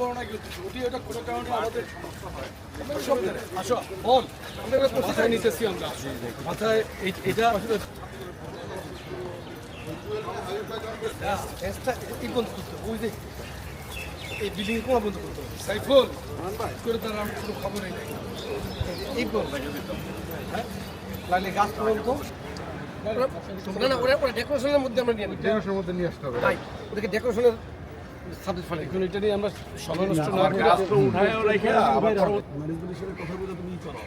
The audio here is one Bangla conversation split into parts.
বড় না কিন্তু যদি এটা কোনো কারণে আমাদের সমস্যা হয় আসো বল আমরা মাথায় নিতেছি আমরা মাথায় এটা আসলে এই বন্ধ করতে ওই যে এই বিল্ডিং কোন বন্ধ করতে হবে সাইফুল করে তার আমি কোনো খবরই নেই এই বন্ধ হ্যাঁ লাইলে গাছ পর্যন্ত না না ওরা ডেকোরেশনের মধ্যে আমরা নিয়ে ডেকোরেশনের মধ্যে নিয়ে আসতে হবে ভাই ওদেরকে ডেকোরেশনের সাবজেক্ট ফলে এখন এটা নিয়ে আমরা সময় নষ্ট না করে গাছ তো উঠায় রেখে আবার ম্যানেজমেন্ট হিসেবে কথা বলে তুমি করো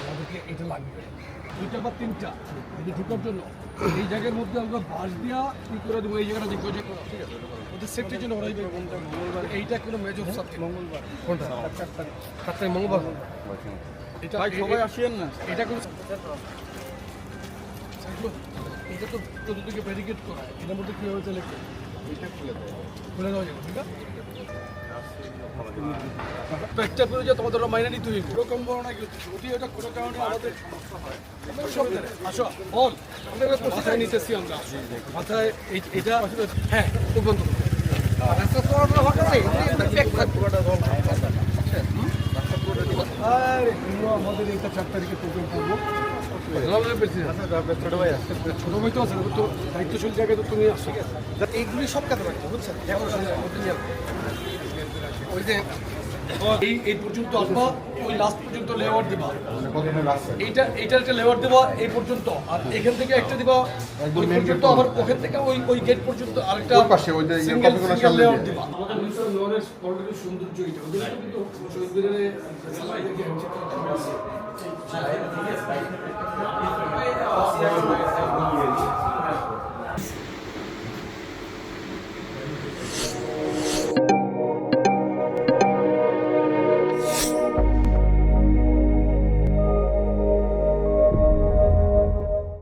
আমাদেরকে এটা লাগবে দুইটা বা তিনটা এটা ঢুকার জন্য এই জায়গার মধ্যে আমরা বাঁশ দিয়া কি করে দেবো এই জায়গাটা দেখবো যে ঠিক আছে ওদের সেফটির জন্য ওরাই কোনটা মঙ্গলবার এইটা কোনো মেজর সাবজেক্ট মঙ্গলবার কোনটা 4 তারিখ মঙ্গলবার এটা সবাই আসেন না এটা কোনো এটা তো চতুর্দিকে ব্যারিকেড করা এটার মধ্যে কী হয়েছে লিখবে এটা খুলে দেওয়া যাবে ঠিক আছে একটা করে যে তোমাদের মাইনে নিতে হইব এরকম বড় না কিন্তু যদি এটা কোনো কারণে আমাদের সমস্যা হয় আসো বল আমরা মাথায় নিতেছি আমরা মাথায় এটা আসলে হ্যাঁ খুব বন্ধ রাস্তা তো আমরা হঠাৎ পুরোটা আমাদের এইটা 4 তারিখে প্রোগ্রাম করবো ছোট ভাই তো আছে তো দায়িত্বশীল জায়গায় তো তুমি আসো এইগুলি সব কাজে রাখতে বুঝছেন ওই যে এই পর্যন্ত আসবা ওই লাস্ট পর্যন্ত লেওয়ার দিবা এইটা একটা লেওয়ার দেবা এই পর্যন্ত আর এখান থেকে একটা দিবা ওই পর্যন্ত আবার ওখান থেকে ওই গেট পর্যন্ত আরেকটা পাশে ওই যে সিঙ্গেল লেওয়ার দিবা আমাদের মিস্টার লরেন্স অলরেডি সৌন্দর্য এটা ওদের কিন্তু শহীদদের সালাইকে